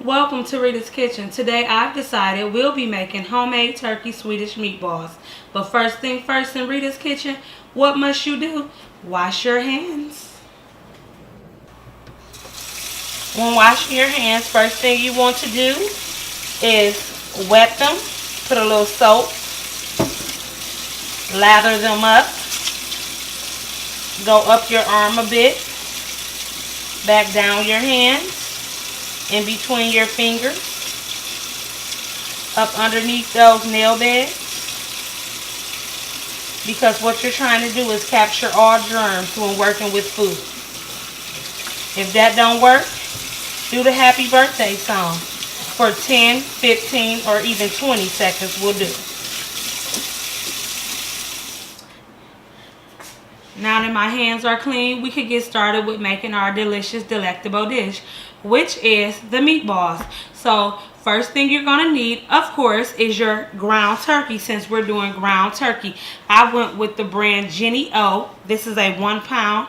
Welcome to Rita's Kitchen. Today I've decided we'll be making homemade turkey Swedish meatballs. But first thing first in Rita's Kitchen, what must you do? Wash your hands. When washing your hands, first thing you want to do is wet them. Put a little soap. Lather them up. Go up your arm a bit. Back down your hands. In between your fingers, up underneath those nail beds, because what you're trying to do is capture all germs when working with food. If that don't work, do the happy birthday song for 10, 15, or even 20 seconds will do. Now that my hands are clean, we can get started with making our delicious, delectable dish, which is the meatballs. So first thing you're going to need, of course, is your ground turkey. Since we're doing ground turkey, I went with the brand Jenny O. This is a 1 pound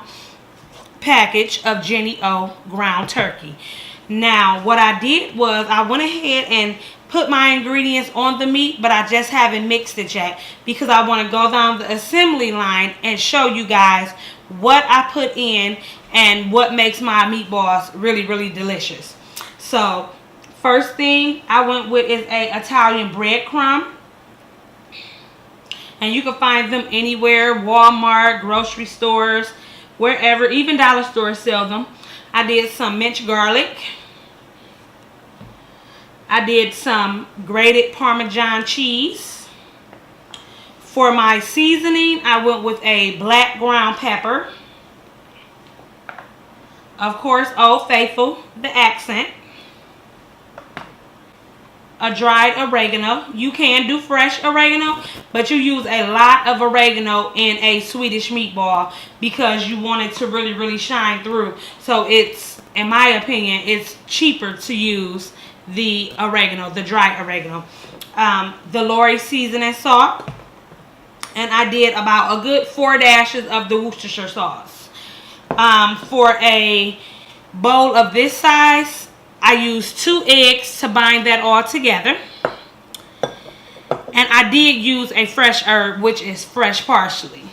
package of Jenny O ground turkey. Now what I did was I went ahead and put my ingredients on the meat, but I just haven't mixed it yet because I want to go down the assembly line and show you guys what I put in and what makes my meatballs really, really delicious. So first thing I went with is a Italian breadcrumb, and you can find them anywhere: Walmart, grocery stores, wherever, even dollar stores sell them. I did some minced garlic. I did some grated Parmesan cheese. For my seasoning, I went with a black ground pepper. Of course, Old Faithful, the accent. A dried oregano. You can do fresh oregano, but you use a lot of oregano in a Swedish meatball because you want it to really, really shine through. So it's, in my opinion, it's cheaper to use the oregano, the dried oregano. The Lori seasoning salt, and I did about a good 4 dashes of the Worcestershire sauce. For a bowl of this size, I used 2 eggs to bind that all together, and I did use a fresh herb, which is fresh parsley.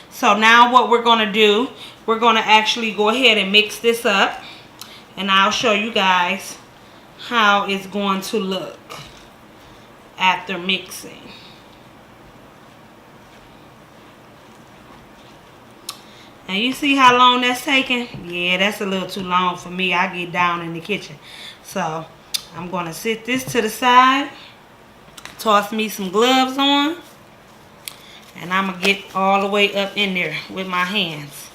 So now what we're going to do, we're going to actually go ahead and mix this up, and I'll show you guys how it's going to look after mixing. And you see how long that's taking? Yeah, that's a little too long for me. I get down in the kitchen. So I'm going to sit this to the side, toss me some gloves on, and I'm going to get all the way up in there with my hands.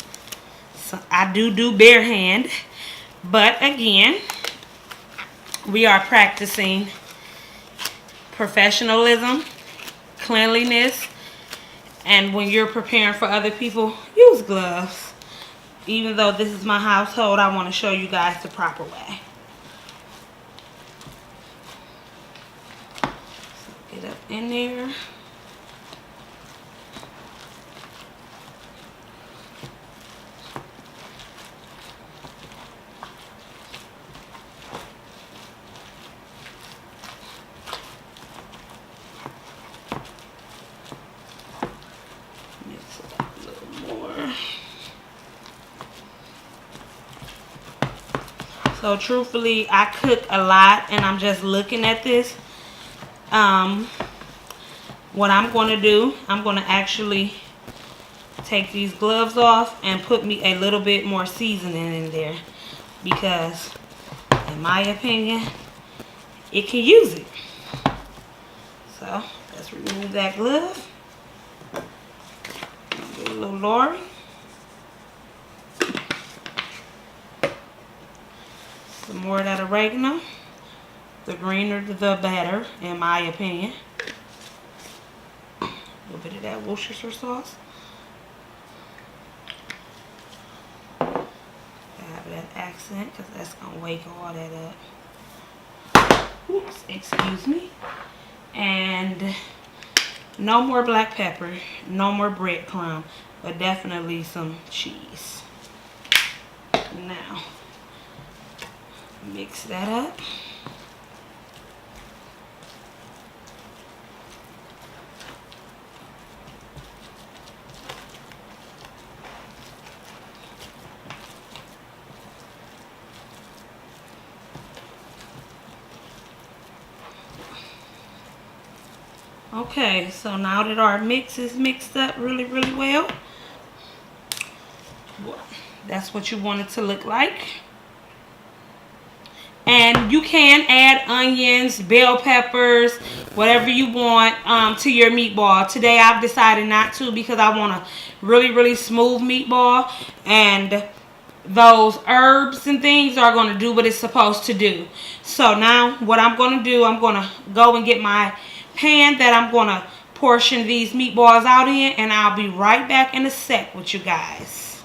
So I do bare hand, but again, we are practicing professionalism, cleanliness, and when you're preparing for other people, use gloves. Even though this is my household, I want to show you guys the proper way. So get up in there. So truthfully, I cook a lot, and I'm just looking at this. What I'm going to do, I'm going to actually take these gloves off and put me a little bit more seasoning in there, because in my opinion, it can use it. So let's remove that glove. Do a little Lori. Some more of that oregano. The greener the better, in my opinion. A little bit of that Worcestershire sauce. Have that accent, because that's going to wake all that up. Oops, excuse me. And no more black pepper, no more breadcrumb, but definitely some cheese. Now, Mix that up. Okay, so now that our mix is mixed up really, really well, that's what you want it to look like. And you can add onions, bell peppers, whatever you want to your meatball. Today I've decided not to because I want a really, really smooth meatball. And those herbs and things are going to do what it's supposed to do. So now what I'm going to do, I'm going to go and get my pan that I'm going to portion these meatballs out in, and I'll be right back in a sec with you guys.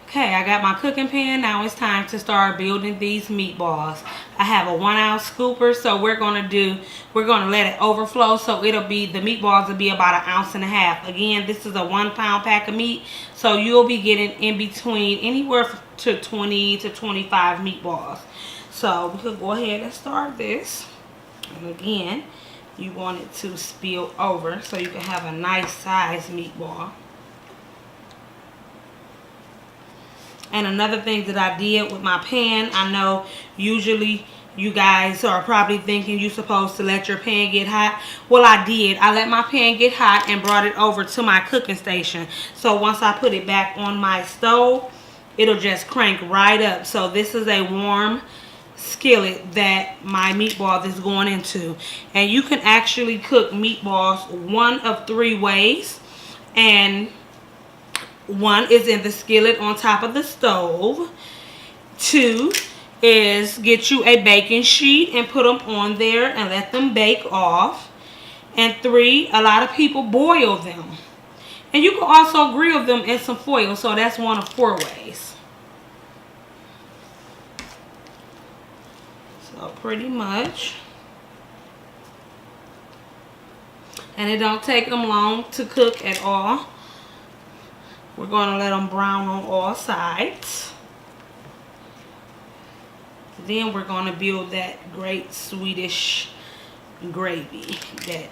Okay, I got my cooking pan. Now it's time to start building these meatballs. I have a 1 ounce scooper, so we're going to let it overflow, so the meatballs will be about 1.5 ounces. Again, this is a 1 pound pack of meat, so you'll be getting in between anywhere to 20 to 25 meatballs. So we could go ahead and start this. And again, you want it to spill over so you can have a nice size meatball. And another thing that I did with my pan, I know usually you guys are probably thinking you're supposed to let your pan get hot. Well, I did. I let my pan get hot and brought it over to my cooking station. So once I put it back on my stove, it'll just crank right up. So this is a warm skillet that my meatball is going into. And you can actually cook meatballs one of 3 ways. And one is in the skillet on top of the stove. 2 is get you a baking sheet and put them on there and let them bake off. And 3, a lot of people boil them. And you can also grill them in some foil. So that's one of 4 ways. So pretty much. And it don't take them long to cook at all. We're going to let them brown on all sides. Then we're going to build that great Swedish gravy that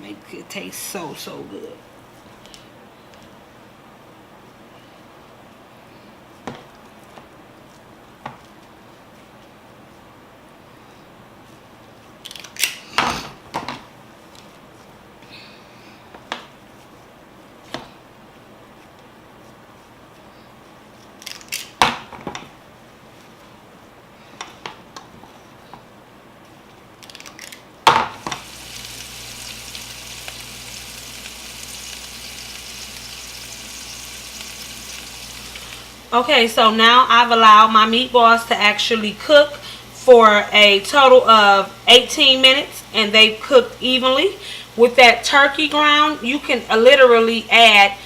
makes it taste so, so good. Okay, so now I've allowed my meatballs to actually cook for a total of 18 minutes, and they've cooked evenly. With that turkey ground, you can literally add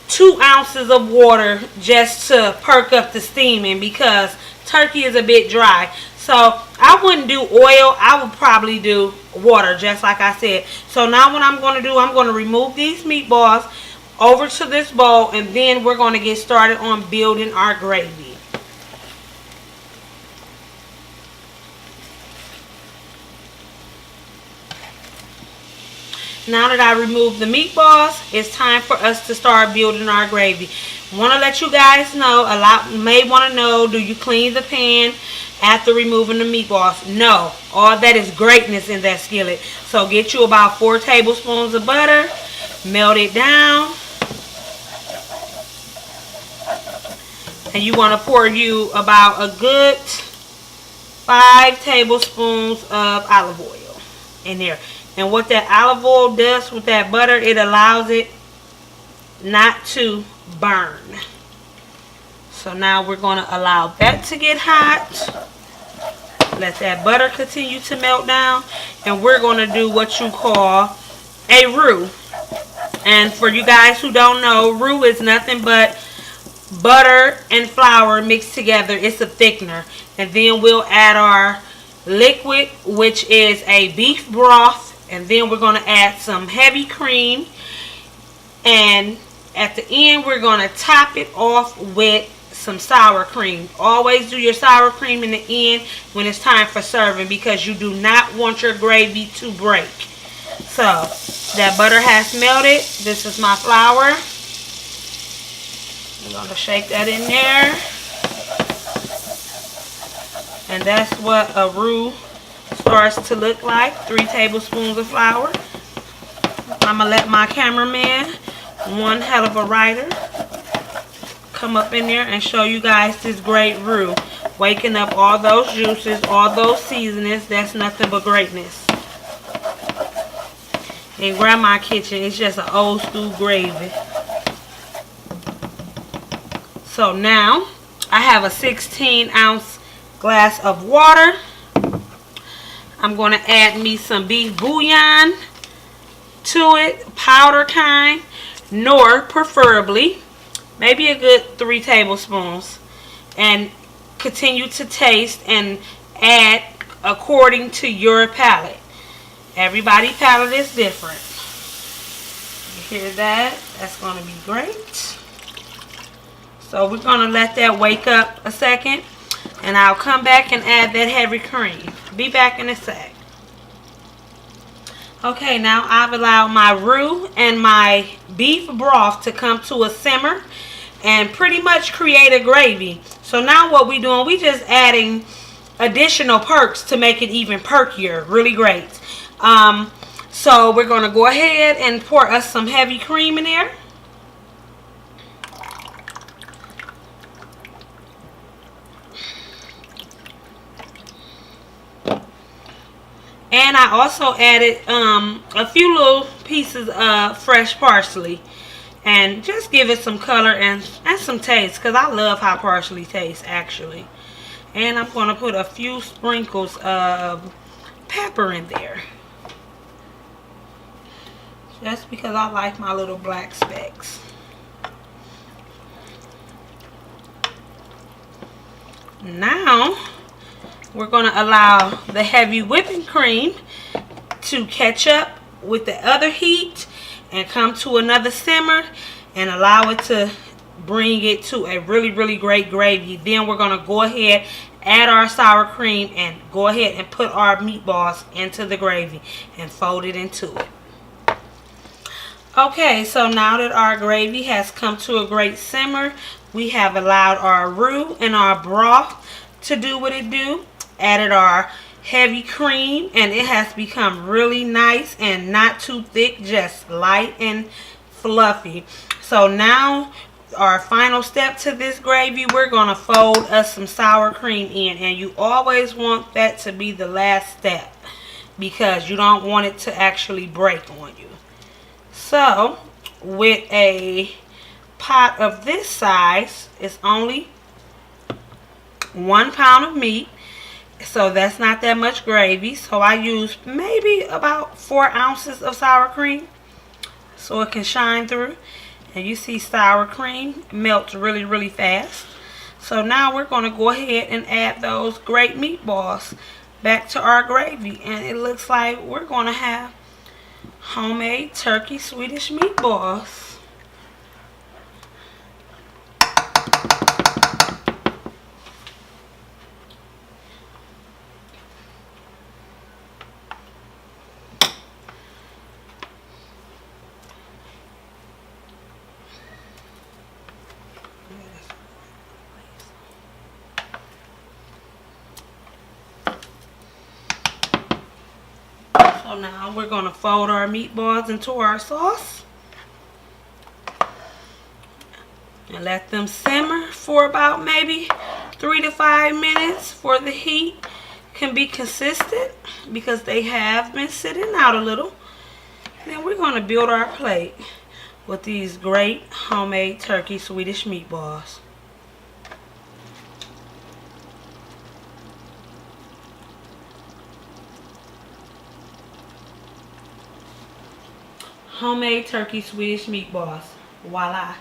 2 ounces of water just to perk up the steaming because turkey is a bit dry. So I wouldn't do oil. I would probably do water, just like I said. So now what I'm going to do, I'm going to remove these meatballs over to this bowl, and then we're going to get started on building our gravy. Now that I removed the meatballs, it's time for us to start building our gravy. Want to let you guys know, a lot may want to know, do you clean the pan after removing the meatballs? No, all that is greatness in that skillet. So get you about 4 tablespoons of butter, melt it down. And you want to pour you about a good 5 tablespoons of olive oil in there. And what that olive oil does with that butter, it allows it not to burn. So now we're going to allow that to get hot. Let that butter continue to melt down. And we're going to do what you call a roux. And for you guys who don't know, roux is nothing but butter and flour mixed together. It's a thickener. And then we'll add our liquid, which is a beef broth. And then we're going to add some heavy cream. And at the end, we're going to top it off with some sour cream. Always do your sour cream in the end when it's time for serving, because you do not want your gravy to break. So that butter has melted. This is my flour. I'm going to shake that in there. And that's what a roux starts to look like. 3 tablespoons of flour. I'm going to let my cameraman, one hell of a writer, come up in there and show you guys this great roux. Waking up all those juices, all those seasonings. That's nothing but greatness. In Grandma's kitchen, it's just an old school gravy. So now, I have a 16-ounce glass of water. I'm going to add me some beef bouillon to it, powder kind, nor preferably, maybe a good 3 tablespoons. And continue to taste and add according to your palate. Everybody's palate is different. You hear that? That's going to be great. So we're going to let that wake up a second. And I'll come back and add that heavy cream. Be back in a sec. Okay, now I've allowed my roux and my beef broth to come to a simmer and pretty much create a gravy. So now what we're doing, we just adding additional perks to make it even perkier. Really great. So we're going to go ahead and pour us some heavy cream in there. And I also added a few little pieces of fresh parsley. And just give it some color and some taste. Because I love how parsley tastes, actually. And I'm going to put a few sprinkles of pepper in there. Just because I like my little black specks. Now, we're going to allow the heavy whipping cream to catch up with the other heat and come to another simmer and allow it to bring it to a really, really great gravy. Then we're going to go ahead, add our sour cream, and go ahead and put our meatballs into the gravy and fold it into it. Okay, so now that our gravy has come to a great simmer, we have allowed our roux and our broth to do what it do. Added our heavy cream, and it has become really nice and not too thick, just light and fluffy. So now our final step to this gravy, we're going to fold us some sour cream in, and you always want that to be the last step because you don't want it to actually break on you. So with a pot of this size, it's only 1 pound of meat. So that's not that much gravy. So I use maybe about 4 ounces of sour cream so it can shine through. And you see sour cream melts really, really fast. So now we're going to go ahead and add those great meatballs back to our gravy. And it looks like we're going to have homemade turkey Swedish meatballs. So now we're going to fold our meatballs into our sauce and let them simmer for about maybe 3 to 5 minutes for the heat can be consistent because they have been sitting out a little. Then we're going to build our plate with these great homemade turkey Swedish meatballs. Homemade turkey Swedish meatballs. Voila.